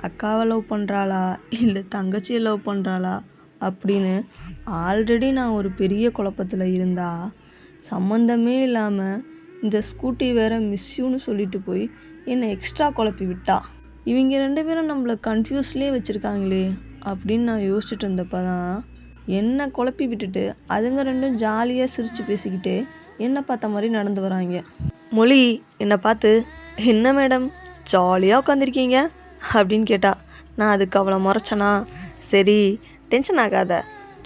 அக்காவை லவ் பண்ணுறாளா இல்லை தங்கச்சியை லவ் பண்ணுறாளா அப்படின்னு ஆல்ரெடி நான் ஒரு பெரிய குழப்பத்தில் இருந்தா சம்மந்தமே இல்லாமல் இந்த ஸ்கூட்டி வேற மிஸ்யூன்னு சொல்லிட்டு போய் என்னை எக்ஸ்ட்ரா குழப்பி விட்டா. இவங்க 2 பேரும் நம்மளை கன்ஃபியூஸ்லேயே வச்சுருக்காங்களே அப்படின்னு நான் யோசிச்சுட்டு இருந்தப்போ தான் என்னை குழப்பி விட்டுட்டு அதுங்க 2 ஜாலியாக சிரித்து பேசிக்கிட்டே என்னை பார்த்த மாதிரி நடந்து வராங்க. மொழி என்னை பார்த்து, என்ன மேடம் ஜாலியாக உட்காந்துருக்கீங்க அப்படின்னு கேட்டா. நான் அதுக்கு அவளை முறைச்சனா, சரி டென்ஷன் ஆகாத,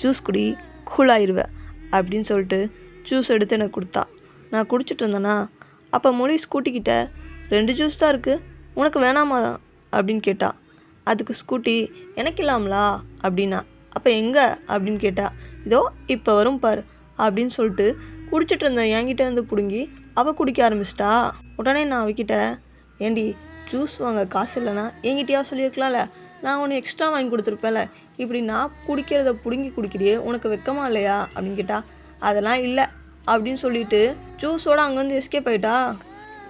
ஜூஸ் குடி கூலாயிருவேன் அப்படின்னு சொல்லிட்டு ஜூஸ் எடுத்து எனக்கு கொடுத்தா. நான் குடிச்சிட்டு இருந்தேனா அப்போ மொழி ஸ்கூட்டிக்கிட்ட 2 ஜூஸ் தான் இருக்குது, உனக்கு வேணாமா அப்படின்னு கேட்டா. அதுக்கு ஸ்கூட்டி எனக்கு இல்லாமலா அப்படின்னா. அப்போ எங்கே அப்படின்னு கேட்டா. இதோ இப்போ வரும் பார் அப்படின்னு சொல்லிட்டு குடிச்சிட்டு இருந்தேன் என்கிட்ட வந்து பிடுங்கி அவள் குடிக்க ஆரம்பிச்சிட்டா. உடனே நான் அவகிட்ட, ஏண்டி ஜூஸ் வாங்க காசு இல்லைனா என்கிட்டயா சொல்லியிருக்கலாம்ல, நான் உன்னை எக்ஸ்ட்ரா வாங்கி கொடுத்துருப்பேன்ல, இப்படி நான் குடிக்கிறத பிடுங்கி குடிக்கிறியே உனக்கு வெக்கமா இல்லையா அப்படின்னு கேட்டா. அதெல்லாம் இல்லை அப்படின்னு சொல்லிட்டு ஜூஸோடு அங்கேருந்து எஸ்கேப் ஆகிட்டா.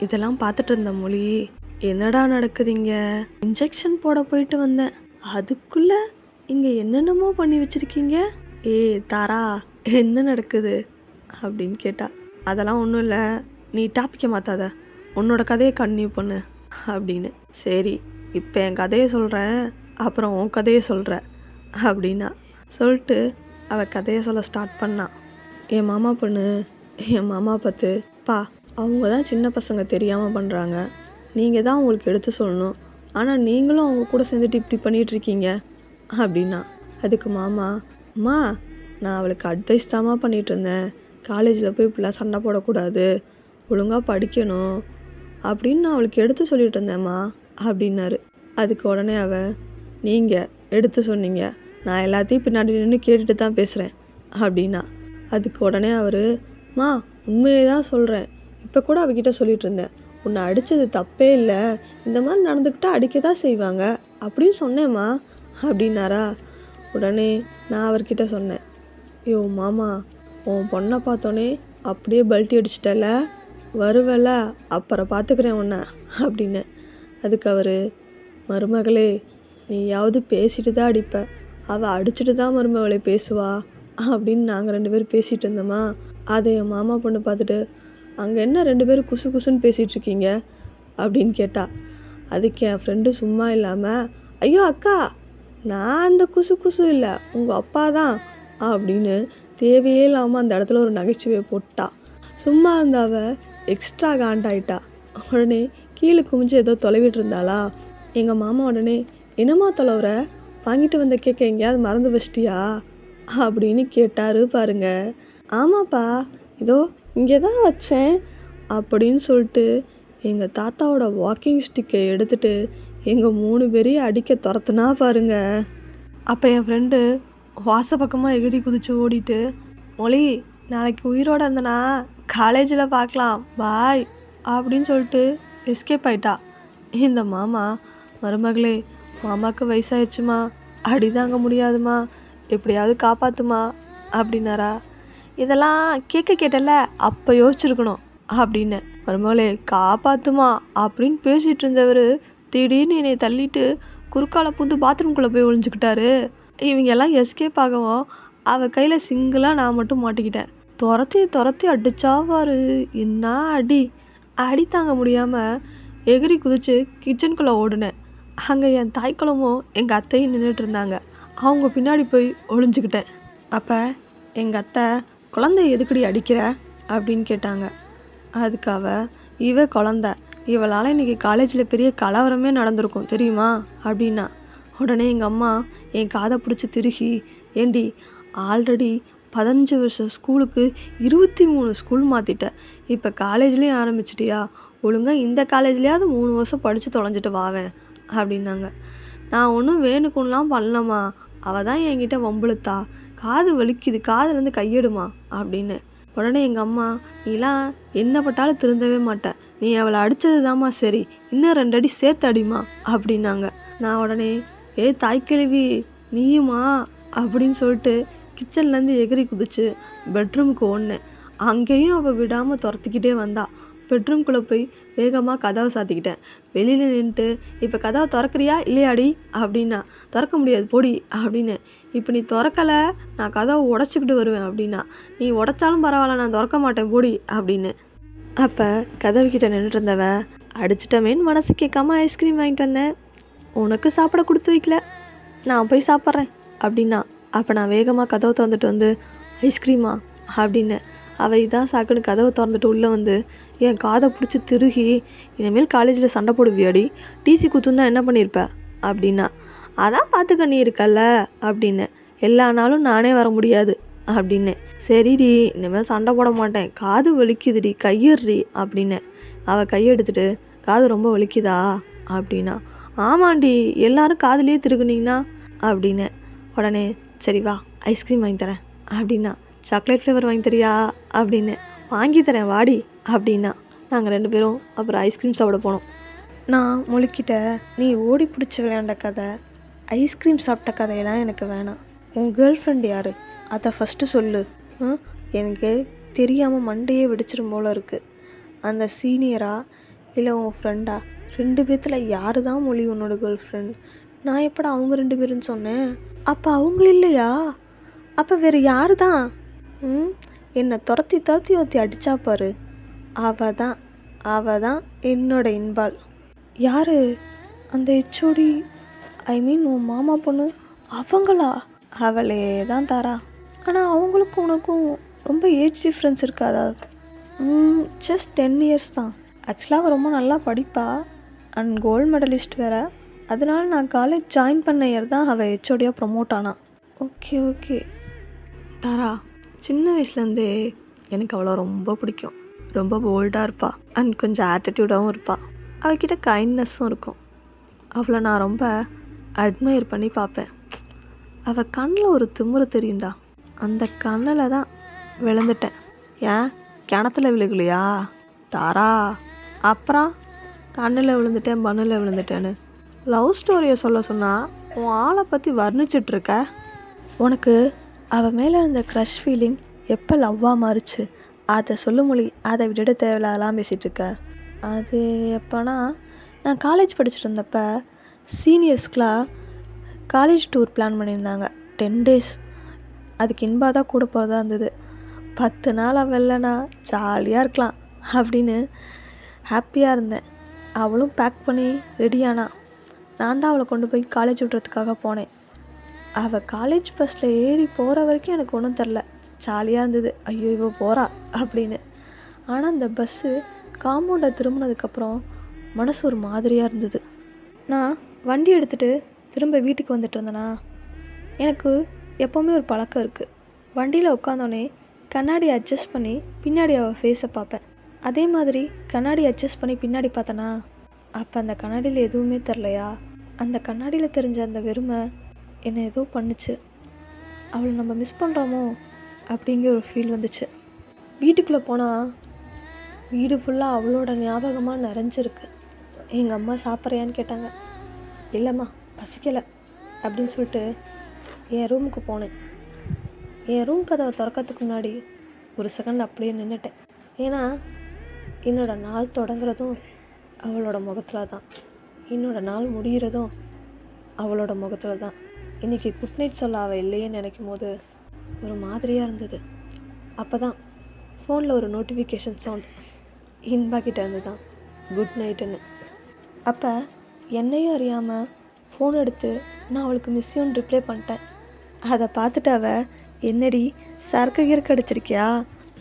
இதெல்லாம் பார்த்துட்டு இருந்த மொழி, என்னடா நடக்குதுங்க, இன்ஜெக்ஷன் போட போயிட்டு வந்தேன், அதுக்குள்ளே இங்கே என்னென்னமோ பண்ணி வச்சுருக்கீங்க, தாரா என்ன நடக்குது அப்படின்னு கேட்டா. அதெல்லாம் ஒன்றும் இல்லை, நீ டாப்பிக்க மாற்றாத, உன்னோட கதையை கன்டினியூ பண்ணு அப்படின்னு. சரி இப்போ என் கதையை சொல்கிறேன், அப்புறம் உன் கதையை சொல்கிறேன் அப்படின்னா சொல்லிட்டு அவள் கதையை சொல்ல ஸ்டார்ட் பண்ணான். என் மாமா பொண்ணு என் மாமா பார்த்து, பா அவங்க தான் சின்ன பசங்க தெரியாமல் பண்ணுறாங்க, நீங்கள் தான் அவங்களுக்கு எடுத்து சொல்லணும், ஆனால் நீங்களும் அவங்க கூட சேர்ந்துட்டு இப்படி பண்ணிகிட்ருக்கீங்க அப்படின்னா. அதுக்கு மாமா, அம்மா நான் அவளுக்கு அட்வைஸ் தாம்மா பண்ணிகிட்டு இருந்தேன், காலேஜில் போய் இப்படிலாம் சண்டை போடக்கூடாது, ஒழுங்காக படிக்கணும் அப்படின்னு நான் அவளுக்கு எடுத்து சொல்லிட்டு இருந்தேம்மா அப்படின்னாரு. அதுக்கு உடனே நீங்கள் எடுத்து சொன்னீங்க, நான் எல்லாத்தையும் பின்னாடி நின்று கேட்டுட்டு தான் பேசுகிறேன் அப்படின்னா. அதுக்கு உடனே மா உண்மையை தான் சொல்கிறேன், இப்போ கூட அவகிட்ட சொல்லிட்டு இருந்தேன், உன்னை அடித்தது தப்பே இல்லை, இந்த மாதிரி நடந்துக்கிட்டால் அடிக்க தான் செய்வாங்க அப்படின்னு சொன்னேம்மா அப்படின்னாரா. உடனே நான் அவர்கிட்ட சொன்னேன், ஐயோ மாமா உன் பொண்ணை பார்த்தோன்னே அப்படியே பல்ட்டி அடிச்சிட்டல, வருவல அப்புறம் பார்த்துக்கிறேன் உன்னை அப்படின்னு. அதுக்கு மருமகளே நீயாவது பேசிட்டு தான் அடிப்ப, அவள் அடிச்சுட்டு தான் மருமகளை பேசுவா அப்படின்னு நாங்கள் 2 பேரும் பேசிகிட்டு இருந்தோமா. அதை என் மாமா பொண்ணு பார்த்துட்டு, அங்கே என்ன 2 பேரும் குசு குசுன்னு பேசிகிட்ருக்கீங்க அப்படின்னு கேட்டா. அதுக்கு என் ஃப்ரெண்டு சும்மா இல்லாமல், ஐயோ அக்கா நான் அந்த குசு குசு இல்லை, உங்கள் அப்பா தான் அப்படின்னு தேவையே இல்லாமல் அந்த இடத்துல ஒரு நகைச்சுவையை போட்டா. சும்மா இருந்தாவ எக்ஸ்ட்ரா காண்டாயிட்டா. உடனே கீழே குமிஞ்சு ஏதோ தொலைவிட்டு இருந்தாளா. எங்கள் மாமா உடனே, என்னம்மா தொலைவுற, வாங்கிட்டு வந்த கேட்க எங்கேயாவது மறந்து வச்சிட்டியா அப்படின்னு கேட்டார் பாருங்க. ஆமாப்பா இதோ இங்கே தான் வச்சேன் அப்படின்னு சொல்லிட்டு எங்கள் தாத்தாவோட வாக்கிங் ஸ்டிக்கை எடுத்துகிட்டு எங்கள் 3 பேரையும் அடிக்க துரத்துனா பாருங்க. அப்போ என் ஃப்ரெண்டு வாச பக்கமாக எகிரி குதித்து ஓடிட்டு, மொழி நாளைக்கு உயிரோடு இருந்தனா காலேஜில் பார்க்கலாம் பாய் அப்படின்னு சொல்லிட்டு எஸ்கேப் ஆயிட்டா. இந்த மாமா, மருமகளே மாமாவுக்கு வயசாயிடுச்சுமா, அடி தாங்க முடியாதுமா, எப்படியாவது காப்பாற்றுமா அப்படின்னாரா. இதெல்லாம் கேட்டல அப்போ யோசிச்சிருக்கணும் அப்படின்னு. மருமகளே காப்பாற்றுமா அப்படின்னு பேசிகிட்டு இருந்தவர் திடீர்னு என்னை தள்ளிட்டு குறுக்கால பூந்து பாத்ரூம்குள்ளே போய் ஒழிஞ்சுக்கிட்டாரு. இவங்கெல்லாம் எஸ்கேப் ஆகவும் அவள் கையில் சிங்கிளாக நான் மட்டும் மாட்டிக்கிட்டேன். துரத்தி அடிச்சாவார், என்ன அடி தாங்க முடியாமல் எகிரி குதித்து கிச்சனுக்குள்ளே ஓடினேன். அங்கே என் தாய்க்குளமும் எங்கள் அத்தையும் நின்றுட்டு இருந்தாங்க, அவங்க பின்னாடி போய் ஒளிஞ்சுக்கிட்டேன். அப்போ எங்கள் அத்தை, குழந்தைய எதுக்கடி அடிக்கிற அப்படின்னு கேட்டாங்க. அதுக்கு இவ குழந்த, இவளால் இன்றைக்கி காலேஜில் பெரிய கலவரமே நடந்திருக்கும் தெரியுமா அப்படின்னா. உடனே எங்கள் அம்மா என் காதை பிடிச்சி திருகி, ஏண்டி ஆல்ரெடி 15 வருஷம் ஸ்கூலுக்கு 23 ஸ்கூல் மாற்றிட்டேன், இப்போ காலேஜ்லேயும் ஆரம்பிச்சிட்டியா, ஒழுங்காக இந்த காலேஜ்லேயாவது 3 வருஷம் படித்து தொலைஞ்சிட்டு வாவேன் அப்படின்னாங்க. நான் ஒன்றும் வேணுக்குன்னெலாம் பண்ணலம்மா, அவள் தான் என்கிட்ட வம்புழுத்தா, காது வலிக்குது, காதுலேருந்து கையெடுமா அப்படின்னு. உடனே எங்கள் அம்மா, நீலாம் என்ன பட்டாலும் திருந்தவே மாட்டேன், நீ அவளை அடித்தது தாம்மா சரி, இன்னும் 2 அடி சேர்த்து அடிமா அப்படின்னாங்க. நான் உடனே, தாய்க்கிழவி நீயுமா அப்படின்னு சொல்லிட்டு கிச்சன்லேருந்து எகிரி குதிச்சு பெட்ரூமுக்கு ஓடினேன். அங்கேயும் அவள் விடாமல் துரத்திக்கிட்டே வந்தா. பெட்ரூம்குள்ளே போய் வேகமாக கதவை சாத்திக்கிட்டேன். வெளியில் நின்றுட்டு, இப்போ கதவை திறக்கிறியா இல்லையாடி அப்படின்னா. திறக்க முடியாது போடி அப்படின்னு. இப்போ நீ திறக்கலை நான் கதவை உடச்சிக்கிட்டு வருவேன் அப்படின்னா. நீ உடச்சாலும் பரவாயில்ல நான் திறக்க மாட்டேன் போடி அப்படின்னு. அப்போ கதவுக்கிட்ட நின்றுட்டு இருந்தவ, அடிச்சிட்டமேன்னு மனசு கேட்காம ஐஸ்கிரீம் வாங்கிட்டு வந்தேன், உனக்கு சாப்பிட கொடுத்து வைக்கல, நான் போய் சாப்பிட்றேன் அப்படின்னா. அப்போ நான் வேகமாக கதவை திறந்துட்டு வந்து, ஐஸ்கிரீமா அப்படின்னு. அவள் இதான் சாக்குன்னு கதவை திறந்துட்டு உள்ளே வந்து என் காதை பிடிச்சி திருகி, இனிமேல் காலேஜில் சண்டை போடுவியாடி, டிசி குத்துந்தான் என்ன பண்ணியிருப்ப அப்படின்னா. அதான் பார்த்துக்க நீ இருக்கல்ல அப்படின்னு. எல்லா நாளும் நானே வர முடியாது அப்படின்னு. சரிடி இனிமேல் சண்டை போட மாட்டேன், காது வலிக்குதுடி கையிடுறி அப்படின்னு. அவள் கையெடுத்துட்டு, காது ரொம்ப வலிக்குதா அப்படின்னா. ஆமாண்டி எல்லாரும் காதுலேயே திருகுனீங்கன்னா அப்படின்னு. உடனே சரி வா ஐஸ்கிரீம் வாங்கி தரேன் அப்படின்னா. சாக்லேட் ஃப்ளேவர் வாங்கி தரியா அப்படின்னு. வாங்கி தரேன் வாடி அப்படின்னா. நாங்கள் 2 பேரும் அப்புறம் ஐஸ்கிரீம் சாப்பிட போனோம். நான் முழுக்கிட்ட, நீ ஓடி பிடிச்சி விளையாண்ட கதை, ஐஸ்கிரீம் சாப்பிட்ட கதையெல்லாம் எனக்கு வேணாம். உன் கேர்ள் ஃப்ரெண்ட் யார் அதை ஃபஸ்ட்டு சொல்லு. எனக்கு தெரியாமல் மண்டையே வெடிச்சிடும் போல் இருக்குது. அந்த சீனியரா இல்லை உன் ஃப்ரெண்டா, 2 பேர்த்தில் யார் தான் மொழி உன்னோட கேர்ள் ஃப்ரெண்ட்? நான் எப்படா அவங்க 2 பேருன்னு சொன்னேன்? அப்போ அவங்க இல்லையா? அப்போ வேறு யார் தான்? என்னை துரத்தி ஒருத்தி அடிச்சா பாரு, அவ தான் என்னோட இன்பால். யார்? அந்த ஹெச்ஓடி, ஐ மீன் உன் மாமா பொண்ணு அவங்களா? அவளே தான் தாரா. ஆனால் அவங்களுக்கும் உனக்கும் ரொம்ப ஏஜ் டிஃப்ரென்ஸ் இருக்காதா? ஜஸ்ட் 10 இயர்ஸ் தான். ஆக்சுவலாக அவள் ரொம்ப நல்லா படிப்பா அண்ட் கோல்டு மெடலிஸ்ட் வேறு. அதனால நான் காலேஜ் ஜாயின் பண்ண இயர் தான் அவள் ஹெச்ஓடியாக ப்ரொமோட் ஆனா. ஓகே தாரா சின்ன வயசுலேருந்தே எனக்கு அவளை ரொம்ப பிடிக்கும். ரொம்ப போல்டாக இருப்பாள் அண்ட் கொஞ்சம் ஆட்டிடியூடாகவும் இருப்பாள். அவகிட்ட கைண்ட்னஸும் இருக்கும். அவளை நான் ரொம்ப அட்மையர் பண்ணி பார்ப்பேன். அவள் கண்ணில் ஒரு திமிரு தெரியும்டா. அந்த கண்ணில் தான் விழுந்துட்டேன். ஏன் கிணத்துல விழுகலையா தாரா? அப்புறம் கண்ணில் விழுந்துட்டேன் மண்ணில் விழுந்துட்டேன்னு லவ் ஸ்டோரியை சொல்ல சொன்னால் உன் ஆளை பற்றி வர்ணிச்சிட்ருக்க. உனக்கு அவள் மேலே இருந்த க்ரஷ் ஃபீலிங் எப்போ லவ்வாக மாறிச்சு அதை சொல்லு மொழி. அதை விட்டுட்டு தேவையில்லாதெல்லாம் பேசிகிட்ருக்க. அது எப்போனா, நான் காலேஜ் படிச்சுட்டு இருந்தப்போ சீனியர்ஸ்க்கெலாம் காலேஜ் டூர் பிளான் பண்ணியிருந்தாங்க 10 days. அதுக்கு இன்பா தான் கூட போகிறதா இருந்தது. 10 நாள் அவள்லனா ஜாலியாக இருக்கலாம் அப்படின்னு ஹாப்பியாக இருந்தேன். அவளும் பேக் பண்ணி ரெடியானா. நான் தான் அவளை கொண்டு போய் காலேஜ் விட்றதுக்காக போனேன். அவள் காலேஜ் பஸ்ஸில் ஏறி போகிற வரைக்கும் எனக்கு ஒன்றும் தெரில, ஜாலியாக இருந்தது. ஐயோ இவ போகிறா அப்படின்னு. ஆனால் அந்த பஸ்ஸு காம்பவுண்டை திரும்பினதுக்கப்புறம் மனசு ஒரு மாதிரியாக இருந்தது. நான் வண்டி எடுத்துகிட்டு திரும்ப வீட்டுக்கு வந்துட்டு இருந்தேனா, எனக்கு எப்போவுமே ஒரு பழக்கம் இருக்குது. வண்டியில் உட்காந்தோடனே கண்ணாடி அட்ஜஸ்ட் பண்ணி பின்னாடி அவள் ஃபேஸை பார்ப்பேன். அதே மாதிரி கண்ணாடி அட்ஜஸ்ட் பண்ணி பின்னாடி பார்த்தனா, அப்போ அந்த கண்ணாடியில் எதுவுமே தெரிலையா. அந்த கண்ணாடியில் தெரிஞ்ச அந்த வெறுமை என்னை ஏதோ பண்ணுச்சு. அவளை நம்ம மிஸ் பண்ணுறோமோ அப்படிங்கிற ஒரு ஃபீல் வந்துச்சு. வீட்டுக்குள்ளே போனால் வீடு ஃபுல்லாக அவளோட ஞாபகமாக நிறைஞ்சிருக்கு. எங்கள் அம்மா சாப்பிட்றியான்னு கேட்டாங்க. இல்லைம்மா பசிக்கலை அப்படின்னு சொல்லிட்டு என் ரூமுக்கு போனேன். என் ரூம் கதவை திறக்கிறதுக்கு முன்னாடி ஒரு செகண்ட் அப்படியே நின்றுட்டேன். ஏன்னா என்னோடய நாள் தொடங்குறதும் அவளோட முகத்தில் தான், என்னோடய நாள் முடிகிறதும் அவளோட முகத்தில் தான். இன்றைக்கி குட் நைட் சொல்ல அவள் இல்லையேன்னு நினைக்கும் போது ஒரு மாதிரியாக இருந்தது. அப்போ தான் ஃபோனில் ஒரு நோட்டிஃபிகேஷன் சவுண்ட் இன்பா கிட்ட இருந்து தான் குட் நைட்டுன்னு. அப்போ என்னையும் அறியாமல் ஃபோன் எடுத்து நான் அவளுக்கு மிஸ்யூன்னு ரிப்ளை பண்ணிட்டேன். அதை பார்த்துட்டு அவள், என்னடி சரக்கு கிறுக்கு அடிச்சிருக்கியா,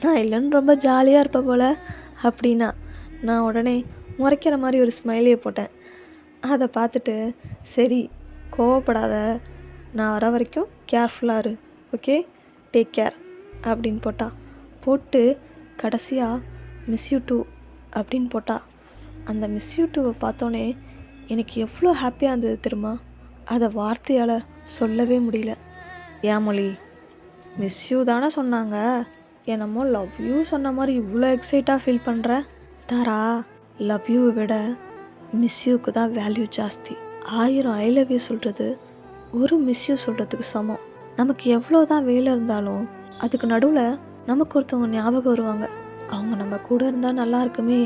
நான் இல்லைன்னு ரொம்ப ஜாலியாக இருப்பேன் போல் அப்படின்னா. நான் உடனே முறைக்கிற மாதிரி ஒரு ஸ்மைலியை போட்டேன். அதை பார்த்துட்டு, சரி கோவப்படாத, நான் வர வரைக்கும் கேர்ஃபுல்லாக இரு, ஓகே டேக் கேர் அப்படின்னு போட்டு கடைசியாக மிஸ் யூ டூ அப்படின்னு போட்டா. அந்த மிஸ் யூ டூவை பார்த்தோன்னே எனக்கு எவ்வளோ ஹாப்பியாக இருந்தது தெரியுமா. அதை வார்த்தையால் சொல்லவே முடியல. ஏன் மொழி, மிஸ் யூ தானே சொன்னாங்க, என்னமோ லவ் யூ சொன்ன மாதிரி இவ்வளோ எக்ஸைட்டாக ஃபீல் பண்ணுற? தாரா, லவ் யூவை விட மிஸ் யூக்கு தான் வேல்யூ ஜாஸ்தி. 1000 ஐ லவ் யூ சொல்கிறது ஒரு மிஸ் யூ சொல்கிறதுக்கு சமம். நமக்கு எவ்வளோ தான் வேலை இருந்தாலும் அதுக்கு நடுவில் நமக்கு ஒருத்தவங்க ஞாபகம் வருவாங்க. அவங்க நம்ம கூட இருந்தால் நல்லா இருக்குமே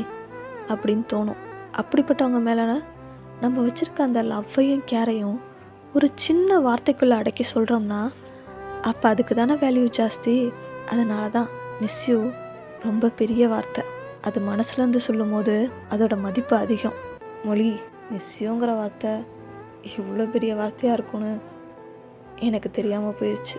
அப்படின்னு தோணும். அப்படிப்பட்டவங்க மேலே நம்ம வச்சுருக்க அந்த லவ்வையும் கேரையும் ஒரு சின்ன வார்த்தைக்குள்ளே அடக்கி சொல்கிறோம்னா அப்போ அதுக்கு தானே வேல்யூ ஜாஸ்தி. அதனால தான் மிஸ் யூ ரொம்ப பெரிய வார்த்தை. அது மனசுலேருந்து சொல்லும் போது அதோட மதிப்பு அதிகம். மொழி, மிஸ் யூங்கிற வார்த்தை இவ்வளோ பெரிய வார்த்தையாக இருக்கும்னு எனக்கு தெரியாமல் போயிடுச்சு.